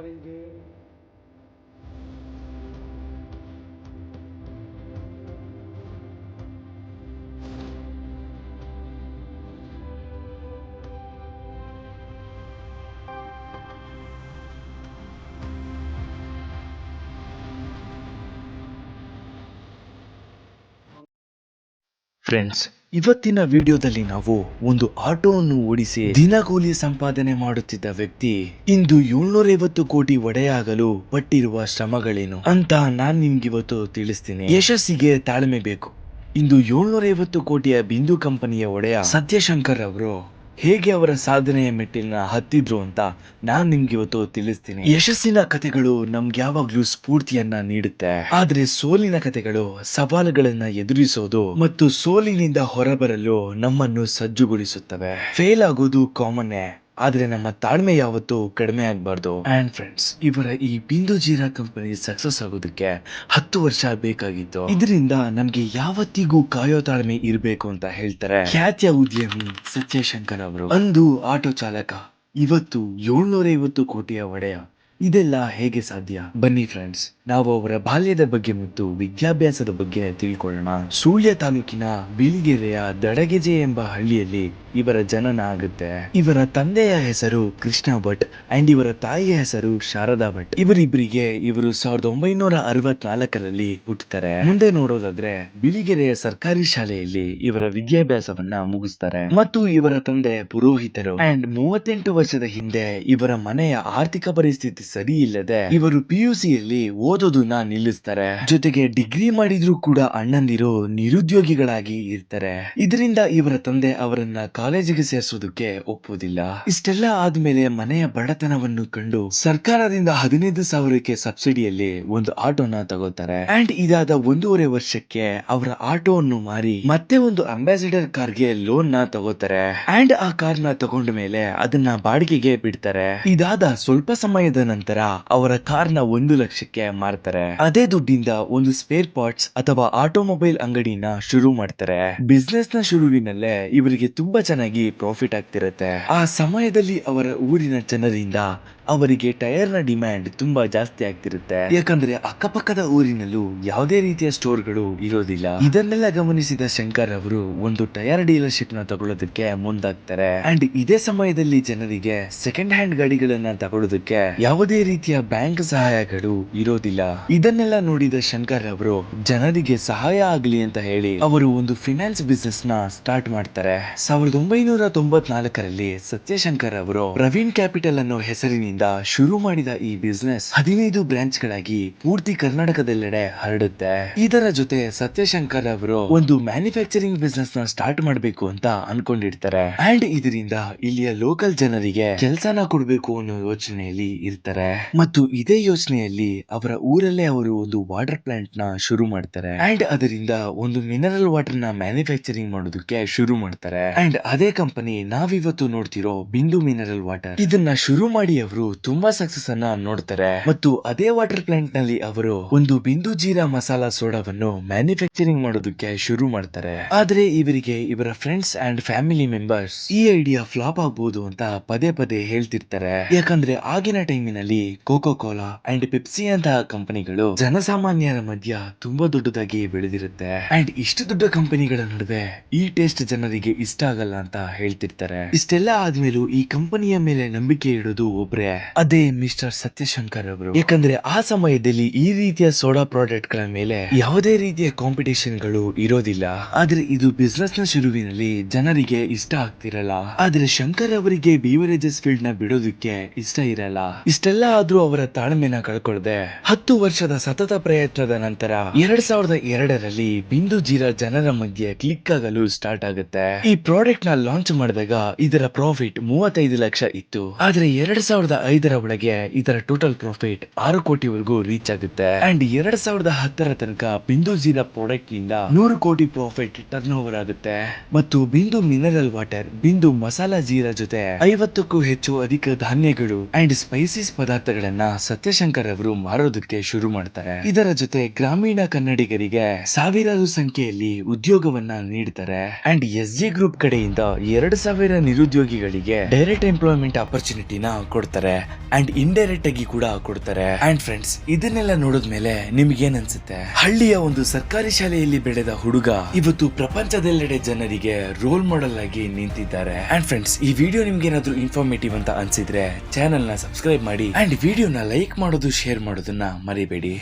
करेंगे। ಫ್ರೆಂಡ್ಸ್, ಇವತ್ತಿನ ವಿಡಿಯೋದಲ್ಲಿ ನಾವು ಒಂದು ಆಟೋವನ್ನು ಓಡಿಸಿ ದಿನಗೂಲಿ ಸಂಪಾದನೆ ಮಾಡುತ್ತಿದ್ದ ವ್ಯಕ್ತಿ ಇಂದು 750 ಕೋಟಿ ಒಡೆಯಾಗಲು ಪಟ್ಟಿರುವ ಶ್ರಮಗಳೇನು ಅಂತ ನಾನ್ ನಿಮ್ಗಿವತ್ತು ತಿಳಿಸ್ತೀನಿ. ಯಶಸ್ಸಿಗೆ ತಾಳ್ಮೆ ಬೇಕು. ಇಂದು 750 ಕೋಟಿಯ ಬಿಂದು ಕಂಪನಿಯ ಒಡೆಯ ಸತ್ಯಶಂಕರ್ ಅವರು ಹೇಗೆ ಅವರ ಸಾಧನೆಯ ಮೆಟ್ಟಿಲನ್ನ ಹತ್ತಿದ್ರು ಅಂತ ನಾನ್ ನಿಮ್ಗೆ ಇವತ್ತು ತಿಳಿಸ್ತೀನಿ. ಯಶಸ್ಸಿನ ಕಥೆಗಳು ನಮ್ಗೆ ಯಾವಾಗ್ಲೂ ಸ್ಫೂರ್ತಿಯನ್ನ ನೀಡುತ್ತೆ, ಆದ್ರೆ ಸೋಲಿನ ಕಥೆಗಳು ಸವಾಲುಗಳನ್ನ ಎದುರಿಸೋದು ಮತ್ತು ಸೋಲಿನಿಂದ ಹೊರಬರಲು ನಮ್ಮನ್ನು ಸಜ್ಜುಗೊಳಿಸುತ್ತವೆ. ಫೇಲ್ ಆಗೋದು ಕಾಮನ್ನೇ, ಆದ್ರೆ ನಮ್ಮ ತಾಳ್ಮೆ ಯಾವತ್ತೂ ಕಡಿಮೆ ಆಗ್ಬಾರ್ದು. ಅಂಡ್ ಫ್ರೆಂಡ್ಸ್, ಇವರ ಈ ಬಿಂದು ಜೀರಾ ಕಂಪನಿ ಸಕ್ಸಸ್ ಆಗೋದಕ್ಕೆ 10 ವರ್ಷ ಬೇಕಾಗಿತ್ತು. ಇದರಿಂದ ನಮ್ಗೆ ಯಾವತ್ತಿಗೂ ಕಾಯೋ ತಾಳ್ಮೆ ಇರಬೇಕು ಅಂತ ಹೇಳ್ತಾರೆ ಖ್ಯಾತಿಯ ಉದ್ಯಮಿ ಸತ್ಯಶಂಕರ್ ಅವರು. ಅಂದು ಆಟೋ ಚಾಲಕ, ಇವತ್ತು 750 ಕೋಟಿಯ ಒಡೆಯ. ಇದೆಲ್ಲ ಹೇಗೆ ಸಾಧ್ಯ? ಬನ್ನಿ ಫ್ರೆಂಡ್ಸ್, ನಾವು ಅವರ ಬಾಲ್ಯದ ಬಗ್ಗೆ ಮತ್ತು ವಿದ್ಯಾಭ್ಯಾಸದ ಬಗ್ಗೆ ತಿಳ್ಕೊಳ್ಳೋಣ. ಸುಳ್ಯ ತಾಲೂಕಿನ ಬಿಳಿಗೆರೆಯ ದಡಗೆಜೆ ಎಂಬ ಹಳ್ಳಿಯಲ್ಲಿ ಇವರ ಜನನ ಆಗುತ್ತೆ. ಇವರ ತಂದೆಯ ಹೆಸರು ಕೃಷ್ಣ ಭಟ್ ಅಂಡ್ ಇವರ ತಾಯಿಯ ಹೆಸರು ಶಾರದಾ ಭಟ್. ಇವರಿಬ್ಬರಿಗೆ ಇವರು 1964ರಲ್ಲಿ ಹುಟ್ಟುತ್ತಾರೆ. ಮುಂದೆ ನೋಡೋದಾದ್ರೆ ಬಿಳಿಗೆರೆಯ ಸರ್ಕಾರಿ ಶಾಲೆಯಲ್ಲಿ ಇವರ ವಿದ್ಯಾಭ್ಯಾಸವನ್ನ ಮುಗಿಸ್ತಾರೆ ಮತ್ತು ಇವರ ತಂದೆ ಪುರೋಹಿತರು. ಅಂಡ್ 38 ವರ್ಷದ ಹಿಂದೆ ಇವರ ಮನೆಯ ಆರ್ಥಿಕ ಪರಿಸ್ಥಿತಿ ಸರಿ ಇಲ್ಲದೆ ಇವರು PUCಯಲ್ಲಿ ಓದೋದನ್ನ ನಿಲ್ಲಿಸ್ತಾರೆ. ಜೊತೆಗೆ ಡಿಗ್ರಿ ಮಾಡಿದ್ರು ಕೂಡ ಅಣ್ಣಂದಿರು ನಿರುದ್ಯೋಗಿಗಳಾಗಿ ಇರ್ತಾರೆ. ಇದರಿಂದ ಇವರ ತಂದೆ ಅವರನ್ನ ಕಾಲೇಜಿಗೆ ಸೇರಿಸೋದಕ್ಕೆ ಒಪ್ಪುವುದಿಲ್ಲ. ಇಷ್ಟೆಲ್ಲ ಆದ್ಮೇಲೆ ಮನೆಯ ಬಡತನವನ್ನು ಕಂಡು ಸರ್ಕಾರದಿಂದ 15,000ಕ್ಕೆ ಸಬ್ಸಿಡಿಯಲ್ಲಿ ಒಂದು ಆಟೋನ ತಗೋತಾರೆ. ಅಂಡ್ ಇದಾದ 1.5 ವರ್ಷಕ್ಕೆ ಅವರ ಆಟೋವನ್ನು ಮಾರಿ ಮತ್ತೆ ಒಂದು ಅಂಬಾಸಿಡರ್ ಕಾರ್ಗೆ ಲೋನ್ ನ ತಗೋತಾರೆ. ಅಂಡ್ ಆ ಕಾರ್ನ ತಗೊಂಡ ಮೇಲೆ ಅದನ್ನ ಬಾಡಿಗೆಗೆ ಬಿಡ್ತಾರೆ. ಇದಾದ ಸ್ವಲ್ಪ ಸಮಯದ ನಂತರ ಅವರ ಕಾರ್ನ 1 ಲಕ್ಷಕ್ಕೆ ಮಾರ್ತಾರೆ. ಅದೇ ದುಡ್ಡಿಂದ ಒಂದು ಸ್ಪೇರ್ ಪಾರ್ಟ್ಸ್ ಅಥವಾ ಆಟೋಮೊಬೈಲ್ ಅಂಗಡಿನ ಶುರು ಮಾಡ್ತಾರೆ. ಬಿಸ್ನೆಸ್ ನ ಶುರುವಿನಲ್ಲೇ ಇವರಿಗೆ ತುಂಬಾ ಚೆನ್ನಾಗಿ ಪ್ರಾಫಿಟ್ ಆಗ್ತಿರತ್ತೆ. ಆ ಸಮಯದಲ್ಲಿ ಅವರ ಊರಿನ ಜನರಿಂದ ಅವರಿಗೆ ಟೈರ್ ನ ಡಿಮ್ಯಾಂಡ್ ತುಂಬಾ ಜಾಸ್ತಿ ಆಗ್ತಿರುತ್ತೆ. ಯಾಕಂದ್ರೆ ಅಕ್ಕಪಕ್ಕದ ಊರಿನಲ್ಲೂ ಯಾವುದೇ ರೀತಿಯ ಸ್ಟೋರ್ಗಳು ಇರೋದಿಲ್ಲ. ಇದನ್ನೆಲ್ಲ ಗಮನಿಸಿದ ಶಂಕರ್ ಅವರು ಒಂದು ಟೈರ್ ಡೀಲರ್ಶಿಪ್ ನ ತಗೊಳ್ಳೋದಕ್ಕೆ ಮುಂದಾಗ್ತಾರೆ. ಅಂಡ್ ಇದೇ ಸಮಯದಲ್ಲಿ ಜನರಿಗೆ ಸೆಕೆಂಡ್ ಹ್ಯಾಂಡ್ ಗಾಡಿಗಳನ್ನ ತಗೊಳ್ಳೋದಕ್ಕೆ ಯಾವುದೇ ರೀತಿಯ ಬ್ಯಾಂಕ್ ಸಹಾಯಗಳು ಇರೋದಿಲ್ಲ. ಇದನ್ನೆಲ್ಲ ನೋಡಿದ ಶಂಕರ್ ಅವರು ಜನರಿಗೆ ಸಹಾಯ ಆಗಲಿ ಅಂತ ಹೇಳಿ ಅವರು ಒಂದು ಫಿನಾನ್ಸ್ ಬಿಸ್ನೆಸ್ ನ ಸ್ಟಾರ್ಟ್ ಮಾಡ್ತಾರೆ. 1994ರಲ್ಲಿ ಸತ್ಯಶಂಕರ್ ಅವರು ಪ್ರವೀಣ್ ಕ್ಯಾಪಿಟಲ್ ಅನ್ನೋ ಹೆಸರಿನಿಂದ ಶುರು ಮಾಡಿದ ಈ ಬಿಸ್ನೆಸ್ 15 ಬ್ರಾಂಚ್ ಗಳಾಗಿ ಪೂರ್ತಿ ಕರ್ನಾಟಕದೆಲ್ಲೆಡೆ ಹರಡುತ್ತೆ. ಇದರ ಜೊತೆ ಸತ್ಯಶಂಕರ್ ಅವರು ಒಂದು ಮ್ಯಾನುಫ್ಯಾಕ್ಚರಿಂಗ್ ಬಿಸ್ನೆಸ್ ನ ಸ್ಟಾರ್ಟ್ ಮಾಡಬೇಕು ಅಂತ ಅನ್ಕೊಂಡಿರ್ತಾರೆ. ಅಂಡ್ ಇದರಿಂದ ಇಲ್ಲಿಯ ಲೋಕಲ್ ಜನರಿಗೆ ಕೆಲಸನ ಕೊಡಬೇಕು ಅನ್ನೋ ಯೋಚನೆಯಲ್ಲಿ ಇರ್ತಾರೆ. ಮತ್ತು ಇದೇ ಯೋಚನೆಯಲ್ಲಿ ಅವರ ಊರಲ್ಲೇ ಅವರು ಒಂದು ವಾಟರ್ ಪ್ಲಾಂಟ್ ನ ಶುರು ಮಾಡ್ತಾರೆ. ಅಂಡ್ ಅದರಿಂದ ಒಂದು ಮಿನರಲ್ ವಾಟರ್ ನ ಮ್ಯಾನುಫ್ಯಾಕ್ಚರಿಂಗ್ ಮಾಡೋದಕ್ಕೆ ಶುರು ಮಾಡ್ತಾರೆ. ಅಂಡ್ ಅದೇ ಕಂಪನಿ ನಾವಿವತ್ತು ನೋಡ್ತಿರೋ ಬಿಂದು ಮಿನರಲ್ ವಾಟರ್. ಇದನ್ನ ಶುರು ಮಾಡಿ ಅವರು ತುಂಬಾ ಸಕ್ಸಸ್ ಅನ್ನ ನೋಡ್ತಾರೆ ಮತ್ತು ಅದೇ ವಾಟರ್ ಪ್ಲಾಂಟ್ ನಲ್ಲಿ ಅವರು ಒಂದು ಬಿಂದು ಜೀರಾ ಮಸಾಲಾ ಸೋಡಾವನ್ನು ಮ್ಯಾನುಫ್ಯಾಕ್ಚರಿಂಗ್ ಮಾಡೋದಕ್ಕೆ ಶುರು ಮಾಡ್ತಾರೆ. ಆದ್ರೆ ಇವರಿಗೆ ಇವರ ಫ್ರೆಂಡ್ಸ್ ಅಂಡ್ ಫ್ಯಾಮಿಲಿ ಮೆಂಬರ್ಸ್ ಈ ಐಡಿಯಾ ಫ್ಲಾಪ್ ಆಗ್ಬಹುದು ಅಂತ ಪದೇ ಪದೇ ಹೇಳ್ತಿರ್ತಾರೆ. ಯಾಕಂದ್ರೆ ಆಗಿನ ಟೈಮಿನಲ್ಲಿ ಕೋಕೋ ಕೋಲಾ ಅಂಡ್ ಪೆಪ್ಸಿ ಅಂತಹ ಕಂಪನಿಗಳು ಜನಸಾಮಾನ್ಯರ ಮಧ್ಯ ತುಂಬಾ ದೊಡ್ಡದಾಗಿ ಬೆಳೆದಿರುತ್ತೆ. ಅಂಡ್ ಇಷ್ಟು ದೊಡ್ಡ ಕಂಪನಿಗಳ ನಡುವೆ ಈ ಟೇಸ್ಟ್ ಜನರಿಗೆ ಇಷ್ಟ ಆಗಲ್ಲ ಅಂತ ಹೇಳ್ತಿರ್ತಾರೆ. ಇಷ್ಟೆಲ್ಲ ಆದ್ಮೇಲೂ ಈ ಕಂಪನಿಯ ಮೇಲೆ ನಂಬಿಕೆ ಇಡೋದು ಒಬ್ರೆ, ಅದೇ ಮಿಸ್ಟರ್ ಸತ್ಯಶಂಕರ್ ಅವರು. ಯಾಕಂದ್ರೆ ಆ ಸಮಯದಲ್ಲಿ ಈ ರೀತಿಯ ಸೋಡಾ ಪ್ರಾಡಕ್ಟ್ ಗಳ ಮೇಲೆ ಯಾವುದೇ ರೀತಿಯ ಕಾಂಪಿಟೇಷನ್ ಗಳು ಇರೋದಿಲ್ಲ. ಆದ್ರೆ ಇದು ಬಿಸ್ನೆಸ್ ನ ಶುರುವಿನಲ್ಲಿ ಜನರಿಗೆ ಇಷ್ಟ ಆಗ್ತಿರಲ್ಲ. ಆದ್ರೆ ಶಂಕರ್ ಅವರಿಗೆ ಬಿವರೇಜಸ್ ಫೀಲ್ಡ್ ನ ಬಿಡೋದಕ್ಕೆ ಇಷ್ಟ ಇರಲ್ಲ. ಇಷ್ಟೆಲ್ಲ ಆದ್ರೂ ಅವರ ತಾಳ್ಮೆನ ಕಳ್ಕೊಳ್ಳದೆ 10 ವರ್ಷದ ಸತತ ಪ್ರಯತ್ನದ ನಂತರ 2002ರಲ್ಲಿ ಬಿಂದು ಜೀರಾ ಜನರ ಮಧ್ಯೆ ಕ್ಲಿಕ್ ಆಗಲು ಸ್ಟಾರ್ಟ್ ಆಗುತ್ತೆ. ಈ ಪ್ರಾಡಕ್ಟ್ ನ ಲಾಂಚ್ ಮಾಡಿದಾಗ ಇದರ ಪ್ರಾಫಿಟ್ 35 ಲಕ್ಷ ಇತ್ತು. ಆದ್ರೆ 2005ರ ಒಳಗೆ ಇದರ ಟೋಟಲ್ ಪ್ರಾಫಿಟ್ 6 ಕೋಟಿವರೆಗೂ ರೀಚ್ ಆಗುತ್ತೆ. ಅಂಡ್ 2010ರ ತನಕ ಬಿಂದು ಜೀರಾ ಪ್ರಾಡಕ್ಟ್ ನಿಂದ 100 ಕೋಟಿ ಪ್ರಾಫಿಟ್ ಟರ್ನ್ ಓವರ್ ಆಗುತ್ತೆ. ಮತ್ತು ಬಿಂದು ಮಿನರಲ್ ವಾಟರ್, ಬಿಂದು ಮಸಾಲಾ ಜೀರಾ ಜೊತೆ 50ಕ್ಕೂ ಹೆಚ್ಚು ಅಧಿಕ ಧಾನ್ಯಗಳು ಅಂಡ್ ಸ್ಪೈಸೀಸ್ ಪದಾರ್ಥಗಳನ್ನ ಸತ್ಯಶಂಕರ್ ಅವರು ಮಾರೋದಕ್ಕೆ ಶುರು ಮಾಡ್ತಾರೆ. ಇದರ ಜೊತೆ ಗ್ರಾಮೀಣ ಕನ್ನಡಿಗರಿಗೆ ಸಾವಿರಾರು ಸಂಖ್ಯೆಯಲ್ಲಿ ಉದ್ಯೋಗವನ್ನ ನೀಡ್ತಾರೆ. ಅಂಡ್ SG ಗ್ರೂಪ್ ಕಡೆಯಿಂದ 2,000 ನಿರುದ್ಯೋಗಿಗಳಿಗೆ ಡೈರೆಕ್ಟ್ ಎಂಪ್ಲಾಯ್ಮೆಂಟ್ ಆಪರ್ಚುನಿಟಿನ ಕೊಡ್ತಾರೆ. ಕೊಡ್ತಾರೆ ಅಂಡ್ ಇಂಡೈರೆಕ್ಟ್ ಆಗಿ ಕೂಡ ಕೊಡ್ತಾರೆ. ಅಂಡ್ ಫ್ರೆಂಡ್ಸ್, ಇದನ್ನೆಲ್ಲ ನೋಡಿದ್ಮೇಲೆ ನಿಮ್ಗೆ ಏನ್ ಅನ್ಸುತ್ತೆ? ಹಳ್ಳಿಯ ಒಂದು ಸರ್ಕಾರಿ ಶಾಲೆಯಲ್ಲಿ ಬೆಳೆದ ಹುಡುಗ ಇವತ್ತು ಪ್ರಪಂಚದೆಲ್ಲೆಡೆ ಜನರಿಗೆ ರೋಲ್ ಮಾಡೆಲ್ ಆಗಿ ನಿಂತಿದ್ದಾರೆ. ಅಂಡ್ ಫ್ರೆಂಡ್ಸ್, ಈ ವಿಡಿಯೋ ನಿಮ್ಗೆ ಏನಾದ್ರು ಇನ್ಫಾರ್ಮೇಟಿವ್ ಅಂತ ಅನ್ಸಿದ್ರೆ ಚಾನೆಲ್ ನ ಸಬ್ಸ್ಕ್ರೈಬ್ ಮಾಡಿ ಅಂಡ್ ವಿಡಿಯೋನ ಲೈಕ್ ಮಾಡೋದು, ಶೇರ್ ಮಾಡೋದನ್ನ ಮರಿಬೇಡಿ.